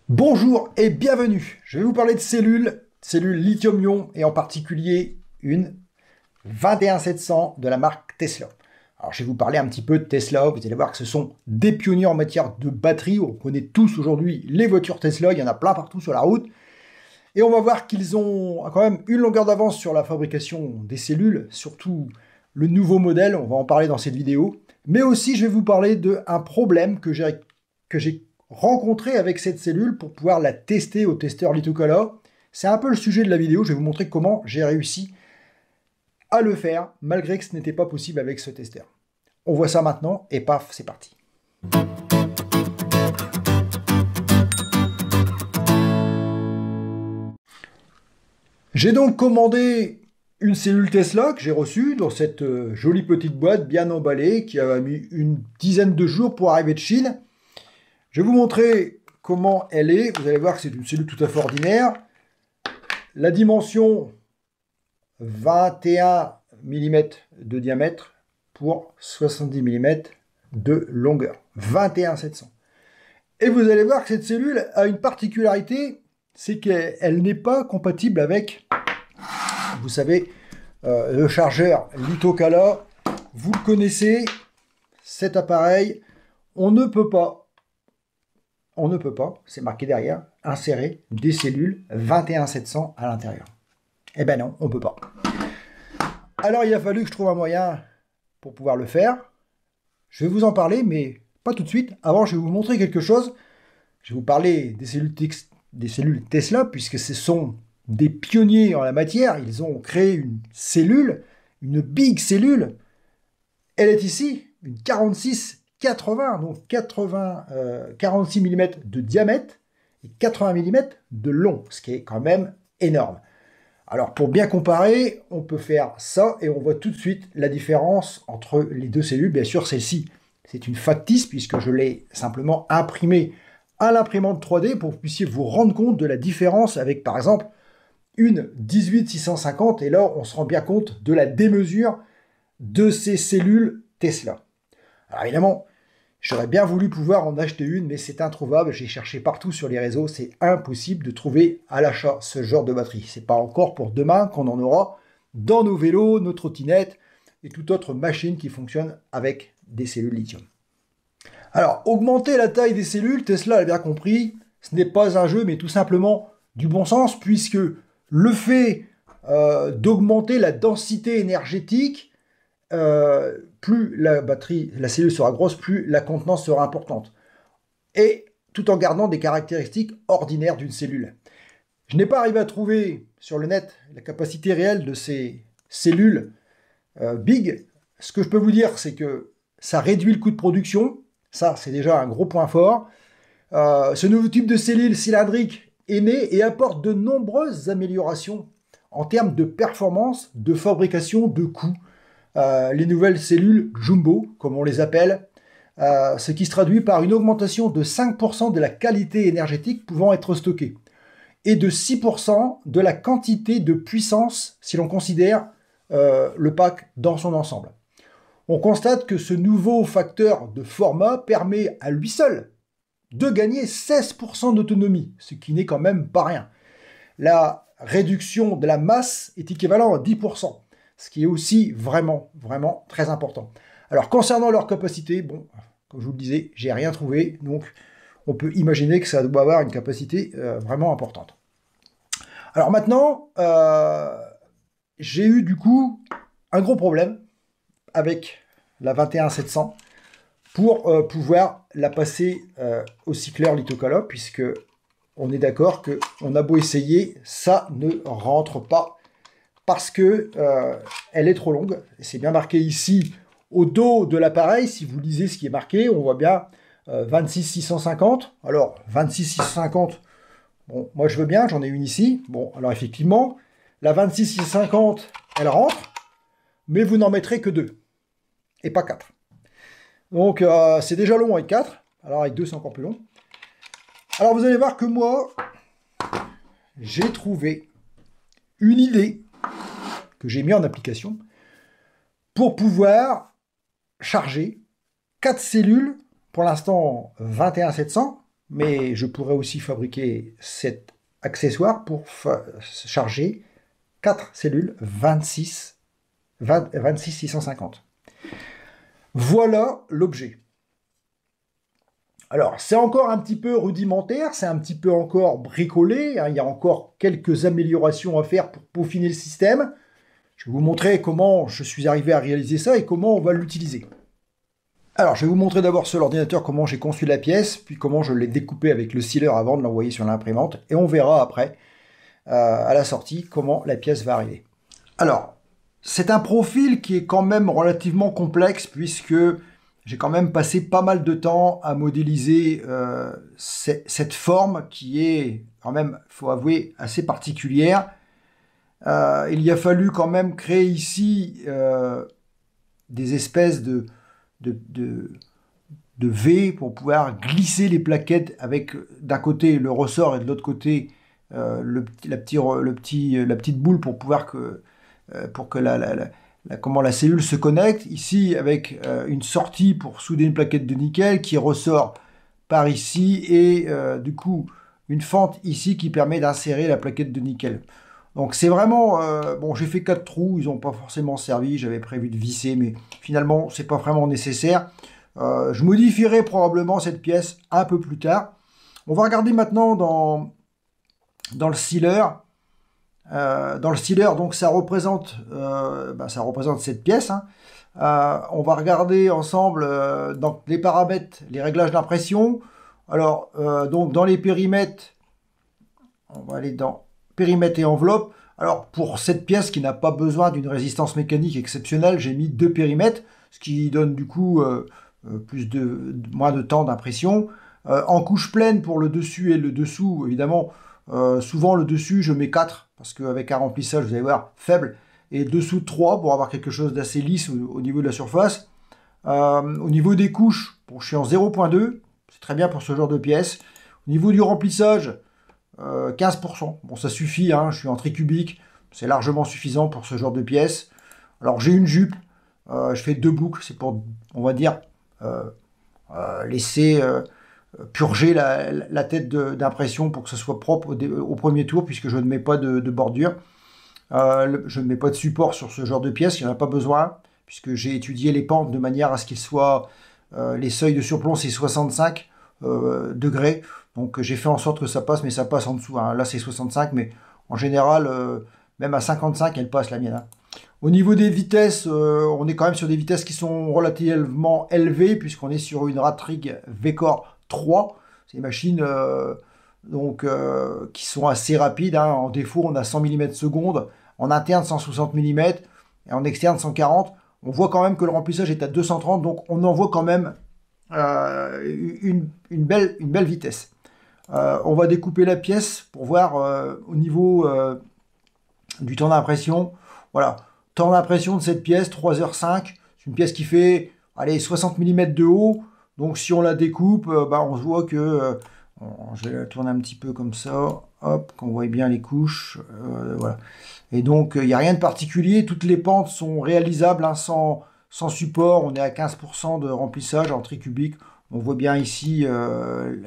Bonjour et bienvenue. Je vais vous parler de cellules lithium-ion et en particulier une 21700 de la marque Tesla. Alors je vais vous parler un petit peu de Tesla, vous allez voir que ce sont des pionniers en matière de batterie. On connaît tous aujourd'hui les voitures Tesla, il y en a plein partout sur la route. Et on va voir qu'ils ont quand même une longueur d'avance sur la fabrication des cellules, surtout le nouveau modèle, on va en parler dans cette vidéo. Mais aussi je vais vous parler d'un problème que j'ai rencontré avec cette cellule pour pouvoir la tester au testeur Lithocolor. C'est un peu le sujet de la vidéo, je vais vous montrer comment j'ai réussi à le faire, malgré que ce n'était pas possible avec ce testeur. On voit ça maintenant, et paf, c'est parti. J'ai donc commandé une cellule Tesla que j'ai reçue dans cette jolie petite boîte bien emballée qui a mis une dizaine de jours pour arriver de Chine. Je vais vous montrer comment elle est. Vous allez voir que c'est une cellule tout à fait ordinaire. La dimension 21 mm de diamètre pour 70 mm de longueur. 21,700. Et vous allez voir que cette cellule a une particularité, c'est qu'elle n'est pas compatible avec, vous savez, le chargeur Lithocolor. Vous le connaissez, cet appareil, on ne peut pas, c'est marqué derrière, insérer des cellules 21700 à l'intérieur. Eh ben non, on ne peut pas. Alors il a fallu que je trouve un moyen pour pouvoir le faire. Je vais vous en parler, mais pas tout de suite. Avant, je vais vous montrer quelque chose. Je vais vous parler des cellules Tesla, puisque ce sont des pionniers en la matière. Ils ont créé une cellule, une big cellule. Elle est ici, une 46-80, donc 46 mm de diamètre et 80 mm de long, ce qui est quand même énorme. Alors pour bien comparer, on peut faire ça et on voit tout de suite la différence entre les deux cellules. Bien sûr, celle-ci, c'est une factice puisque je l'ai simplement imprimée à l'imprimante 3D pour que vous puissiez vous rendre compte de la différence avec par exemple une 18650 et là on se rend bien compte de la démesure de ces cellules Tesla. Alors évidemment, j'aurais bien voulu pouvoir en acheter une, mais c'est introuvable. J'ai cherché partout sur les réseaux, c'est impossible de trouver à l'achat ce genre de batterie. C'est pas encore pour demain qu'on en aura dans nos vélos, nos trottinettes et toute autre machine qui fonctionne avec des cellules lithium. Alors, augmenter la taille des cellules, Tesla a bien compris, ce n'est pas un jeu, mais tout simplement du bon sens, puisque le fait d'augmenter la densité énergétique, plus la cellule sera grosse, plus la contenance sera importante. Et tout en gardant des caractéristiques ordinaires d'une cellule. Je n'ai pas arrivé à trouver sur le net la capacité réelle de ces cellules big. Ce que je peux vous dire, c'est que ça réduit le coût de production. Ça, c'est déjà un gros point fort. Ce nouveau type de cellule cylindrique est né et apporte de nombreuses améliorations en termes de performance, de fabrication, de coût. Les nouvelles cellules jumbo, comme on les appelle, ce qui se traduit par une augmentation de 5% de la qualité énergétique pouvant être stockée et de 6% de la quantité de puissance si l'on considère le pack dans son ensemble. On constate que ce nouveau facteur de format permet à lui seul de gagner 16% d'autonomie, ce qui n'est quand même pas rien. La réduction de la masse est équivalente à 10%. Ce qui est aussi vraiment très important. Alors, concernant leur capacité, bon, comme je vous le disais, j'ai rien trouvé, donc on peut imaginer que ça doit avoir une capacité vraiment importante. Alors maintenant, j'ai eu du coup un gros problème avec la 21700 pour pouvoir la passer au cycleur Lithocolor, puisque on est d'accord qu'on a beau essayer, ça ne rentre pas parce que elle est trop longue. C'est bien marqué ici au dos de l'appareil. Si vous lisez ce qui est marqué, on voit bien 26650. Alors 26650, bon, moi je veux bien, j'en ai une ici. Bon, alors effectivement, la 26650, elle rentre, mais vous n'en mettrez que 2 et pas 4. Donc c'est déjà long avec 4. Alors avec 2, c'est encore plus long. Alors vous allez voir que moi, j'ai trouvé une idée que j'ai mis en application pour pouvoir charger 4 cellules, pour l'instant 21700, mais je pourrais aussi fabriquer cet accessoire pour charger 4 cellules 26650. Voilà l'objet. Alors, c'est encore un petit peu rudimentaire, c'est un petit peu encore bricolé, hein, il y a encore quelques améliorations à faire pour peaufiner le système. Je vais vous montrer comment je suis arrivé à réaliser ça et comment on va l'utiliser. Alors, je vais vous montrer d'abord sur l'ordinateur comment j'ai conçu la pièce, puis comment je l'ai découpée avec le sealer avant de l'envoyer sur l'imprimante, et on verra après, à la sortie, comment la pièce va arriver. Alors, c'est un profil qui est quand même relativement complexe, puisque j'ai quand même passé pas mal de temps à modéliser cette forme qui est quand même, il faut avouer, assez particulière. Il y a fallu quand même créer ici des espèces de V pour pouvoir glisser les plaquettes avec d'un côté le ressort et de l'autre côté la petite boule pour pouvoir que la cellule se connecte. Ici avec une sortie pour souder une plaquette de nickel qui ressort par ici et du coup une fente ici qui permet d'insérer la plaquette de nickel. Donc c'est vraiment, bon, j'ai fait 4 trous, ils n'ont pas forcément servi, j'avais prévu de visser, mais finalement c'est pas vraiment nécessaire. Je modifierai probablement cette pièce un peu plus tard. On va regarder maintenant dans le sealer. Dans le sealer, donc ça représente cette pièce. Hein. On va regarder ensemble dans les paramètres, les réglages d'impression. Alors, donc dans les périmètres, on va aller dans périmètre et enveloppe. Alors pour cette pièce qui n'a pas besoin d'une résistance mécanique exceptionnelle, j'ai mis 2 périmètres, ce qui donne du coup moins de temps d'impression. En couche pleine pour le dessus et le dessous, évidemment, souvent le dessus je mets 4, parce qu'avec un remplissage, vous allez voir, faible, et dessous 3 pour avoir quelque chose d'assez lisse au niveau de la surface. Au niveau des couches, bon, je suis en 0.2, c'est très bien pour ce genre de pièce. Au niveau du remplissage, 15%. Bon, ça suffit, hein, je suis en tricubique, c'est largement suffisant pour ce genre de pièce. Alors j'ai une jupe, je fais 2 boucles, c'est pour, on va dire, laisser purger la tête d'impression pour que ce soit propre au premier tour, puisque je ne mets pas de bordure. Je ne mets pas de support sur ce genre de pièce, il n'y en a pas besoin, puisque j'ai étudié les pentes de manière à ce qu'ils soient, les seuils de surplomb c'est 65 degrés, donc j'ai fait en sorte que ça passe, mais ça passe en dessous, hein. Là c'est 65, mais en général, même à 55, elle passe la mienne. Hein. Au niveau des vitesses, on est quand même sur des vitesses qui sont relativement élevées, puisqu'on est sur une Ratrig VCore 3. C'est des machines qui sont assez rapides. Hein. En défaut, on a 100 mm/s, en interne 160 mm, et en externe 140. On voit quand même que le remplissage est à 230, donc on envoie quand même une belle vitesse. On va découper la pièce pour voir au niveau du temps d'impression. Voilà, temps d'impression de cette pièce, 3h05. C'est une pièce qui fait, allez, 60 mm de haut. Donc si on la découpe, on se voit que, je vais la tourner un petit peu comme ça, hop, qu'on voit bien les couches. Voilà. Et donc il n'y a rien de particulier, toutes les pentes sont réalisables, hein, sans support. On est à 15% de remplissage en tricubique. On voit bien ici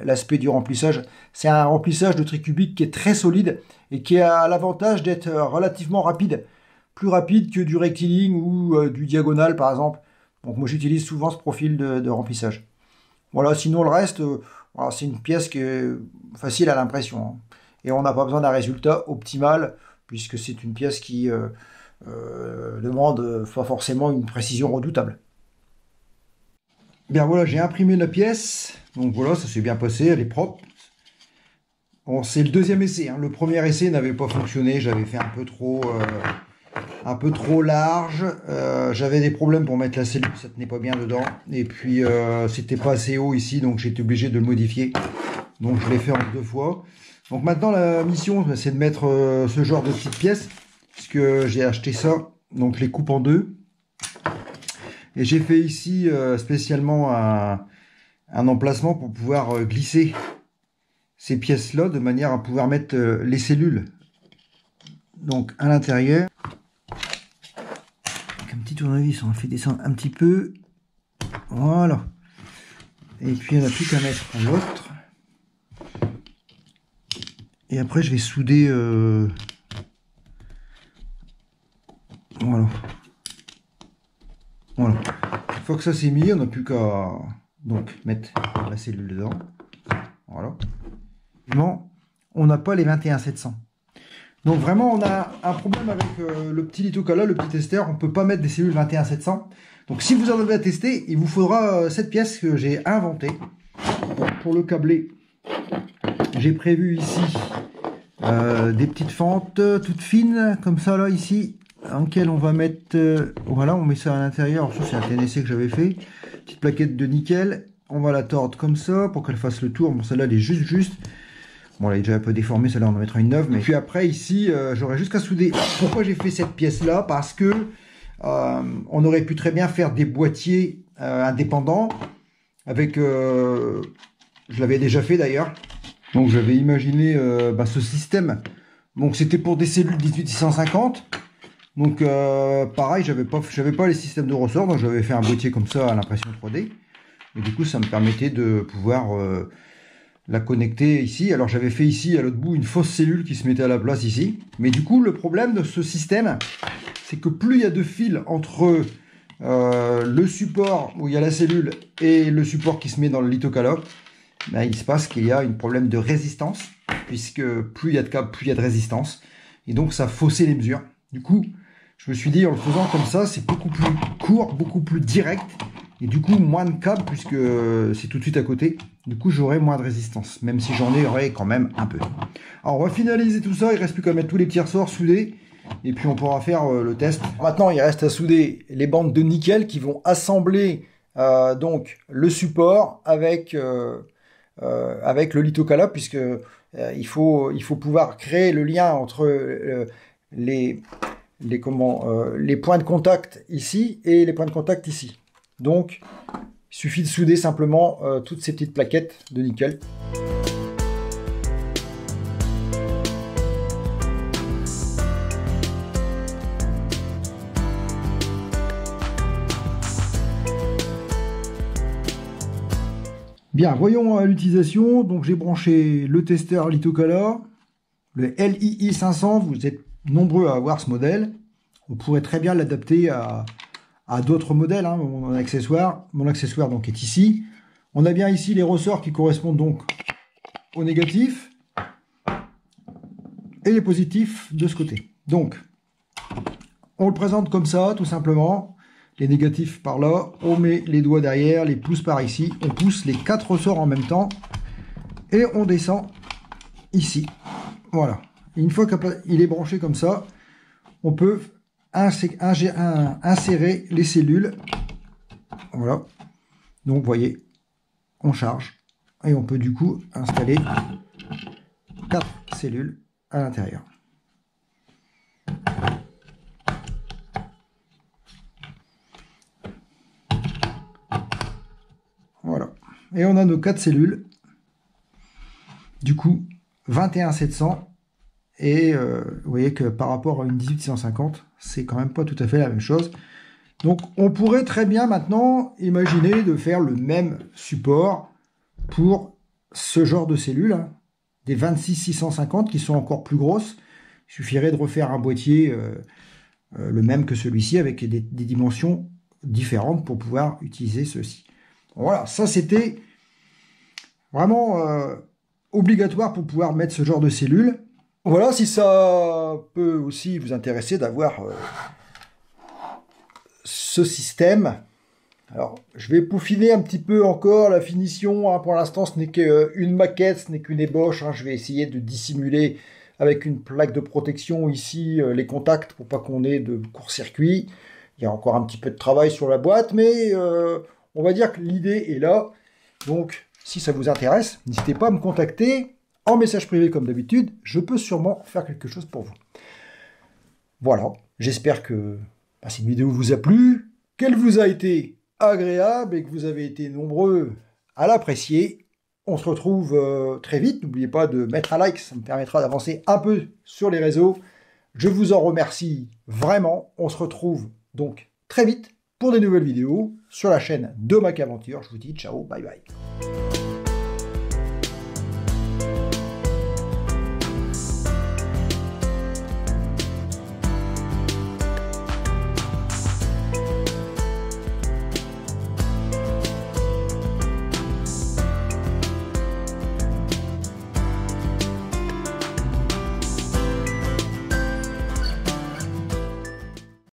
l'aspect du remplissage. C'est un remplissage de tricubique qui est très solide et qui a l'avantage d'être relativement rapide. Plus rapide que du rectiligne ou du diagonal par exemple. Donc moi j'utilise souvent ce profil de remplissage. Voilà, sinon le reste, voilà, c'est une pièce qui est facile à l'impression. Hein. Et on n'a pas besoin d'un résultat optimal, puisque c'est une pièce qui demande pas forcément une précision redoutable. Bien voilà, j'ai imprimé la pièce, donc voilà, ça s'est bien passé, elle est propre. Bon, c'est le deuxième essai, hein. Le premier essai n'avait pas fonctionné, j'avais fait un peu trop large, j'avais des problèmes pour mettre la cellule, ça tenait pas bien dedans, et puis c'était pas assez haut ici, donc j'étais obligé de le modifier, donc je l'ai fait en 2 fois. Donc maintenant la mission c'est de mettre ce genre de petites pièces, puisque j'ai acheté ça, donc les coupe en 2. Et j'ai fait ici spécialement un emplacement pour pouvoir glisser ces pièces-là de manière à pouvoir mettre les cellules donc à l'intérieur. Avec un petit tournevis, on fait descendre un petit peu. Voilà. Et puis on n'a plus qu'à mettre l'autre. Et après, je vais souder... Voilà. Voilà. Une fois que ça c'est mis, on n'a plus qu'à donc mettre la cellule dedans. Voilà. Non, on n'a pas les 21700. Donc vraiment, on a un problème avec le petit Litokala, le petit tester. On ne peut pas mettre des cellules 21700. Donc si vous en avez à tester, il vous faudra cette pièce que j'ai inventée. Donc, pour le câbler, j'ai prévu ici des petites fentes toutes fines, comme ça là, ici, dans lesquelles on va mettre... voilà, on met ça à l'intérieur. Ça, c'est un TNC que j'avais fait. Petite plaquette de nickel. On va la tordre comme ça pour qu'elle fasse le tour. Bon, celle-là, elle est juste. Bon, elle est déjà un peu déformée, celle-là, on en mettra une neuve. Mais puis après, ici, j'aurais juste qu'à souder. Pourquoi j'ai fait cette pièce-là? Parce que on aurait pu très bien faire des boîtiers indépendants avec... je l'avais déjà fait d'ailleurs. Donc, j'avais imaginé ce système. Donc, c'était pour des cellules 18650. Donc, pareil, j'avais pas les systèmes de ressort. Donc, j'avais fait un boîtier comme ça à l'impression 3D. Et du coup, ça me permettait de pouvoir... la connecter ici. Alors j'avais fait ici à l'autre bout une fausse cellule qui se mettait à la place ici. Mais du coup le problème de ce système, c'est que plus il y a de fils entre le support où il y a la cellule et le support qui se met dans le Litokala, ben, il se passe qu'il y a un problème de résistance, puisque plus il y a de câbles, plus il y a de résistance. Et donc ça faussait les mesures. Du coup, je me suis dit en le faisant comme ça, c'est beaucoup plus court, beaucoup plus direct. Et du coup, moins de câbles, puisque c'est tout de suite à côté. Du coup, j'aurai moins de résistance, même si j'en aurai quand même un peu. Alors, on va finaliser tout ça. Il ne reste plus qu'à mettre tous les petits ressorts soudés. Et puis, on pourra faire le test. Maintenant, il reste à souder les bandes de nickel qui vont assembler donc le support avec le Litokala, puisque il faut pouvoir créer le lien entre les points de contact ici et les points de contact ici. Donc, il suffit de souder simplement toutes ces petites plaquettes de nickel. Bien, voyons l'utilisation. Donc, j'ai branché le testeur Litokala, le LII 500. Vous êtes nombreux à avoir ce modèle. On pourrait très bien l'adapter à d'autres modèles, hein. Mon accessoire donc est ici. On a bien ici les ressorts qui correspondent donc aux négatifs et les positifs de ce côté. Donc, on le présente comme ça, tout simplement. Les négatifs par là, on met les doigts derrière, les pouces par ici. On pousse les 4 ressorts en même temps et on descend ici. Voilà. Et une fois qu'il est branché comme ça, on peut insérer les cellules. Voilà. Donc, vous voyez, on charge. Et on peut du coup installer 4 cellules à l'intérieur. Voilà. Et on a nos 4 cellules. Du coup, 21700. Et vous voyez que par rapport à une 18650, c'est quand même pas tout à fait la même chose. Donc on pourrait très bien maintenant imaginer de faire le même support pour ce genre de cellules, hein, des 26650 qui sont encore plus grosses. Il suffirait de refaire un boîtier le même que celui-ci avec des dimensions différentes pour pouvoir utiliser ceci. Voilà, ça c'était vraiment obligatoire pour pouvoir mettre ce genre de cellules. Voilà, si ça peut aussi vous intéresser d'avoir ce système. Alors, je vais peaufiner un petit peu encore la finition. Hein. Pour l'instant, ce n'est qu'une maquette, ce n'est qu'une ébauche. Hein. Je vais essayer de dissimuler avec une plaque de protection ici les contacts pour pas qu'on ait de court-circuit. Il y a encore un petit peu de travail sur la boîte, mais on va dire que l'idée est là. Donc, si ça vous intéresse, n'hésitez pas à me contacter. En message privé comme d'habitude, je peux sûrement faire quelque chose pour vous. Voilà, j'espère que cette vidéo vous a plu, qu'elle vous a été agréable et que vous avez été nombreux à l'apprécier. On se retrouve très vite, n'oubliez pas de mettre un like, ça me permettra d'avancer un peu sur les réseaux. Je vous en remercie vraiment, on se retrouve donc très vite pour des nouvelles vidéos sur la chaîne de Mac Aventure. Je vous dis ciao, bye bye.